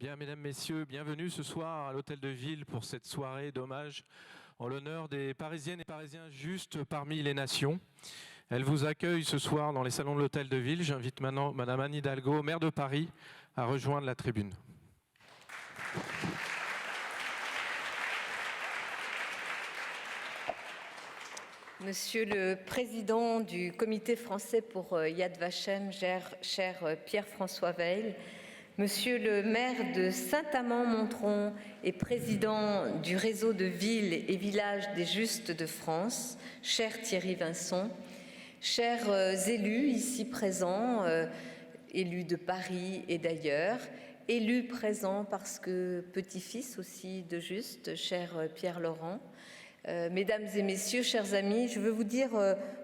Bien, mesdames, messieurs, bienvenue ce soir à l'Hôtel de Ville pour cette soirée d'hommage en l'honneur des Parisiennes et Parisiens justes parmi les nations. Elle vous accueille ce soir dans les salons de l'Hôtel de Ville. J'invite maintenant Madame Anne Hidalgo, maire de Paris, à rejoindre la tribune. Monsieur le Président du Comité français pour Yad Vashem, cher Pierre-François Weil, Monsieur le maire de Saint-Amand-Montrond et président du réseau de villes et villages des Justes de France, cher Thierry Vincent, chers élus ici présents, élus de Paris et d'ailleurs, élus présents parce que petit-fils aussi de Justes, cher Pierre Laurent, mesdames et messieurs, chers amis, je veux vous dire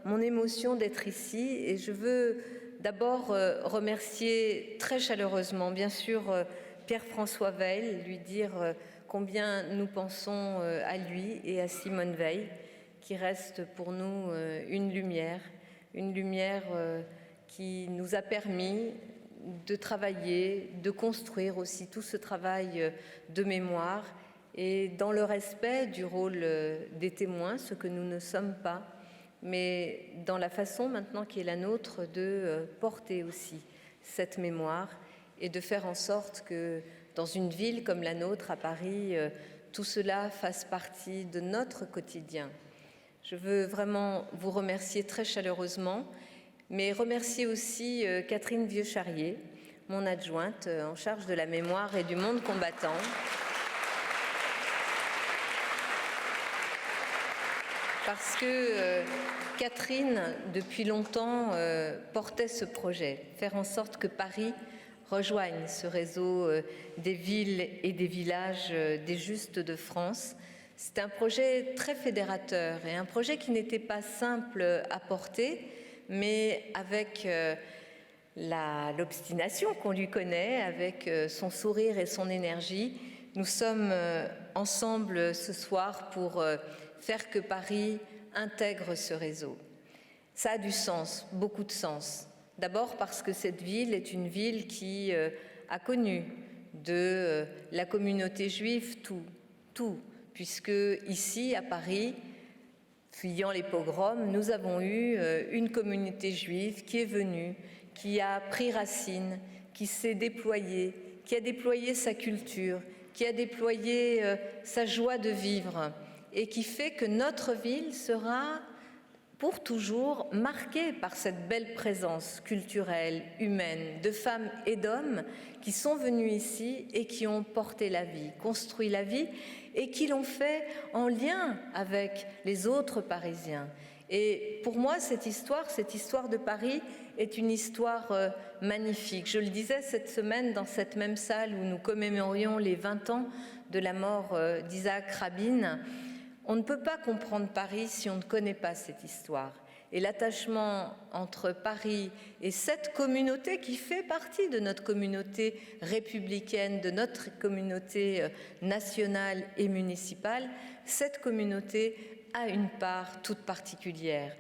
mon émotion d'être ici et je veux d'abord remercier très chaleureusement, bien sûr, Pierre-François Weil, lui dire combien nous pensons à lui et à Simone Veil, qui reste pour nous une lumière qui nous a permis de travailler, de construire aussi tout ce travail de mémoire et dans le respect du rôle des témoins, ce que nous ne sommes pas, mais dans la façon maintenant qui est la nôtre de porter aussi cette mémoire et de faire en sorte que dans une ville comme la nôtre, à Paris, tout cela fasse partie de notre quotidien. Je veux vraiment vous remercier très chaleureusement, mais remercier aussi Catherine Vieux-Charrier, mon adjointe en charge de la mémoire et du monde combattant. Parce que Catherine, depuis longtemps, portait ce projet, faire en sorte que Paris rejoigne ce réseau des villes et des villages des Justes de France. C'est un projet très fédérateur et un projet qui n'était pas simple à porter, mais avec l'obstination qu'on lui connaît, avec son sourire et son énergie, nous sommes ensemble ce soir pour faire que Paris intègre ce réseau. Ça a du sens, beaucoup de sens. D'abord parce que cette ville est une ville qui a connu de la communauté juive tout, puisque ici à Paris, fuyant les pogroms, nous avons eu une communauté juive qui est venue, qui a pris racine, qui s'est déployée, qui a déployé sa culture, qui a déployé sa joie de vivre et qui fait que notre ville sera pour toujours marquée par cette belle présence culturelle, humaine, de femmes et d'hommes qui sont venus ici et qui ont porté la vie, construit la vie et qui l'ont fait en lien avec les autres Parisiens. Et pour moi, cette histoire de Paris est une histoire magnifique. Je le disais cette semaine dans cette même salle où nous commémorions les 20 ans de la mort d'Isaac Rabin. On ne peut pas comprendre Paris si on ne connaît pas cette histoire. Et l'attachement entre Paris et cette communauté qui fait partie de notre communauté républicaine, de notre communauté nationale et municipale, cette communauté a une part toute particulière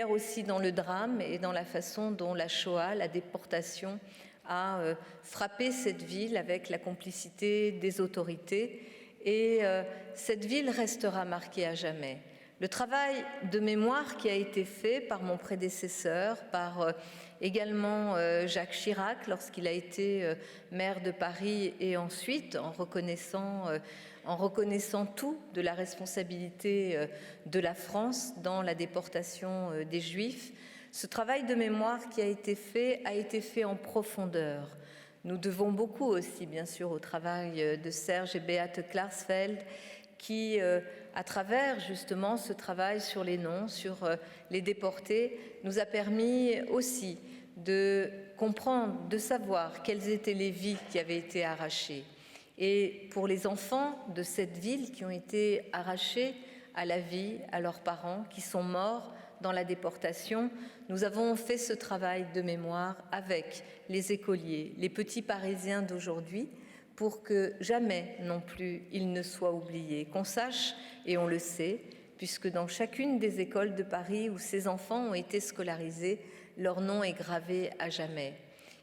aussi dans le drame et dans la façon dont la Shoah, la déportation, a frappé cette ville avec la complicité des autorités. Et cette ville restera marquée à jamais. Le travail de mémoire qui a été fait par mon prédécesseur, par également Jacques Chirac lorsqu'il a été maire de Paris et ensuite en reconnaissant tout de la responsabilité de la France dans la déportation des Juifs, ce travail de mémoire qui a été fait en profondeur. Nous devons beaucoup aussi, bien sûr, au travail de Serge et Beate Klarsfeld, qui, à travers justement ce travail sur les noms, sur les déportés, nous a permis aussi de comprendre, de savoir quelles étaient les vies qui avaient été arrachées. Et pour les enfants de cette ville qui ont été arrachés à la vie, à leurs parents, qui sont morts dans la déportation, nous avons fait ce travail de mémoire avec les écoliers, les petits Parisiens d'aujourd'hui, pour que jamais non plus ils ne soient oubliés, qu'on sache, et on le sait, puisque dans chacune des écoles de Paris où ces enfants ont été scolarisés, leur nom est gravé à jamais.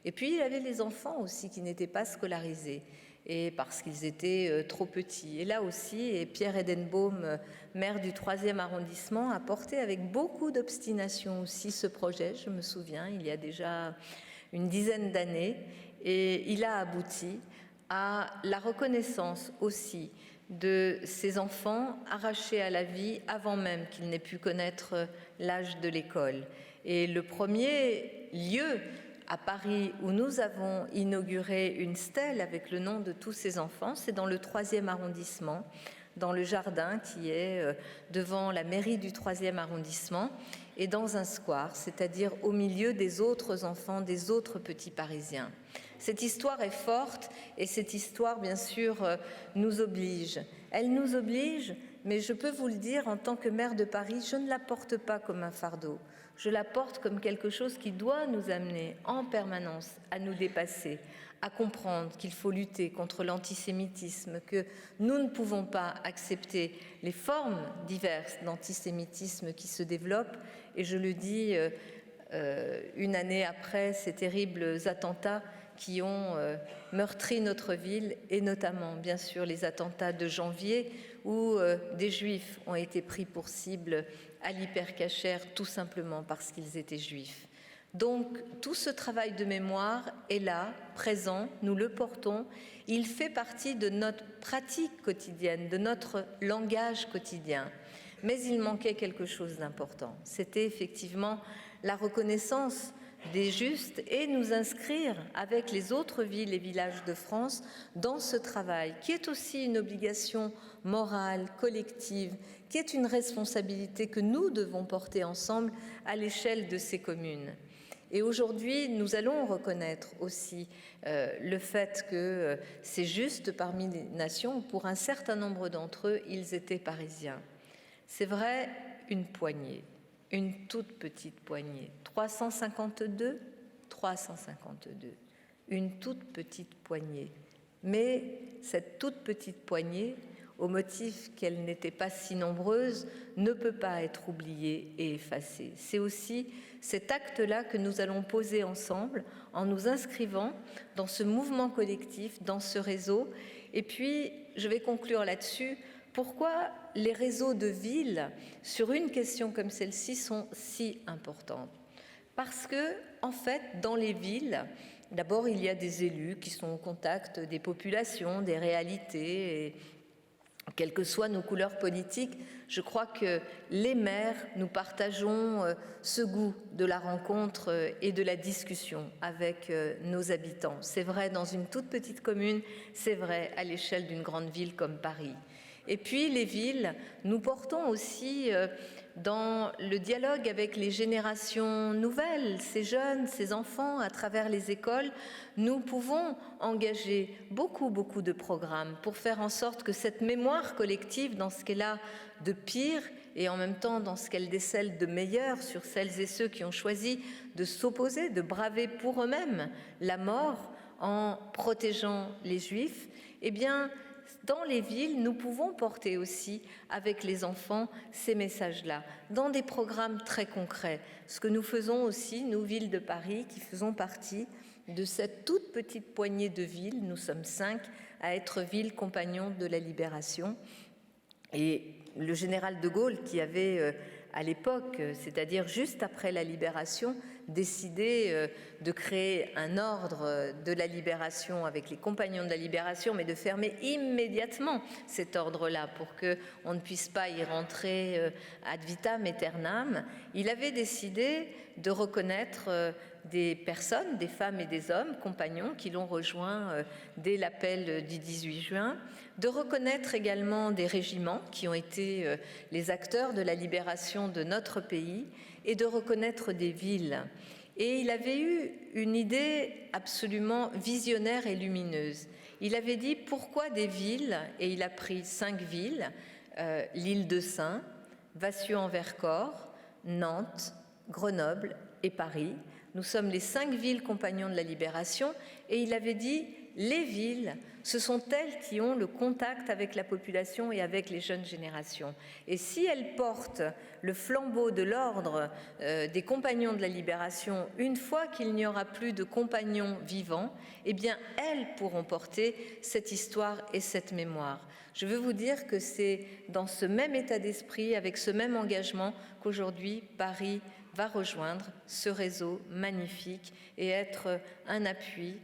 Et puis il y avait les enfants aussi qui n'étaient pas scolarisés, et parce qu'ils étaient trop petits. Et là aussi, et Pierre Edenbaum, maire du 3e arrondissement, a porté avec beaucoup d'obstination aussi ce projet, je me souviens, il y a déjà une dizaine d'années, et il a abouti à la reconnaissance aussi de ces enfants arrachés à la vie avant même qu'ils n'aient pu connaître l'âge de l'école. Et le premier lieu à Paris où nous avons inauguré une stèle avec le nom de tous ces enfants, c'est dans le 3e arrondissement, dans le jardin qui est devant la mairie du 3e arrondissement et dans un square, c'est-à-dire au milieu des autres enfants, des autres petits Parisiens. Cette histoire est forte et cette histoire, bien sûr, nous oblige. Elle nous oblige, mais je peux vous le dire, en tant que maire de Paris, je ne la porte pas comme un fardeau. Je la porte comme quelque chose qui doit nous amener en permanence à nous dépasser, à comprendre qu'il faut lutter contre l'antisémitisme, que nous ne pouvons pas accepter les formes diverses d'antisémitisme qui se développent. Et je le dis une année après ces terribles attentats qui ont meurtri notre ville, et notamment, bien sûr, les attentats de janvier, où des Juifs ont été pris pour cible à l'hypercacher, tout simplement parce qu'ils étaient juifs. Donc, tout ce travail de mémoire est là, présent, nous le portons. Il fait partie de notre pratique quotidienne, de notre langage quotidien. Mais il manquait quelque chose d'important. C'était effectivement la reconnaissance des justes et nous inscrire avec les autres villes et villages de France dans ce travail, qui est aussi une obligation morale, collective, qui est une responsabilité que nous devons porter ensemble à l'échelle de ces communes. Et aujourd'hui, nous allons reconnaître aussi le fait que ces justes parmi les nations, pour un certain nombre d'entre eux, ils étaient parisiens. C'est vrai, une poignée, une toute petite poignée. 352, une toute petite poignée. Mais cette toute petite poignée, au motif qu'elle n'était pas si nombreuse, ne peut pas être oubliée et effacée. C'est aussi cet acte-là que nous allons poser ensemble en nous inscrivant dans ce mouvement collectif, dans ce réseau. Et puis, je vais conclure là-dessus. Pourquoi les réseaux de villes, sur une question comme celle-ci, sont si importants ? Parce que, en fait, dans les villes, d'abord, il y a des élus qui sont au contact des populations, des réalités, et quelles que soient nos couleurs politiques, je crois que les maires, nous partageons ce goût de la rencontre et de la discussion avec nos habitants. C'est vrai dans une toute petite commune, c'est vrai à l'échelle d'une grande ville comme Paris. Et puis les villes, nous portons aussi dans le dialogue avec les générations nouvelles, ces jeunes, ces enfants, à travers les écoles, nous pouvons engager beaucoup de programmes pour faire en sorte que cette mémoire collective, dans ce qu'elle a de pire et en même temps dans ce qu'elle décèle de meilleur sur celles et ceux qui ont choisi de s'opposer, de braver pour eux-mêmes la mort en protégeant les Juifs, eh bien, dans les villes, nous pouvons porter aussi avec les enfants ces messages-là, dans des programmes très concrets. Ce que nous faisons aussi, nous, villes de Paris, qui faisons partie de cette toute petite poignée de villes, nous sommes 5 à être villes compagnons de la libération. Et le général de Gaulle, qui avait à l'époque, c'est-à-dire juste après la libération, décidé de créer un ordre de la libération avec les compagnons de la libération, mais de fermer immédiatement cet ordre-là pour qu'on ne puisse pas y rentrer ad vitam aeternam. Il avait décidé de reconnaître des personnes, des femmes et des hommes, compagnons, qui l'ont rejoint dès l'appel du 18 juin, de reconnaître également des régiments qui ont été les acteurs de la libération de notre pays, et de reconnaître des villes. Et il avait eu une idée absolument visionnaire et lumineuse. Il avait dit pourquoi des villes, et il a pris 5 villes, l'île de Sein, Vassieux-en-Vercors, Nantes, Grenoble et Paris. Nous sommes les 5 villes compagnons de la libération, et il avait dit les villes, ce sont elles qui ont le contact avec la population et avec les jeunes générations. Et si elles portent le flambeau de l'ordre des compagnons de la libération, une fois qu'il n'y aura plus de compagnons vivants, eh bien, elles pourront porter cette histoire et cette mémoire. Je veux vous dire que c'est dans ce même état d'esprit, avec ce même engagement, qu'aujourd'hui, Paris va rejoindre ce réseau magnifique et être un appui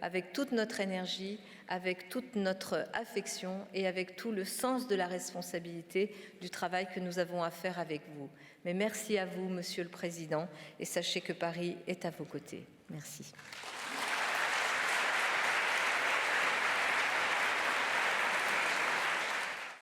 avec toute notre énergie, avec toute notre affection et avec tout le sens de la responsabilité du travail que nous avons à faire avec vous. Mais merci à vous, Monsieur le Président, et sachez que Paris est à vos côtés. Merci.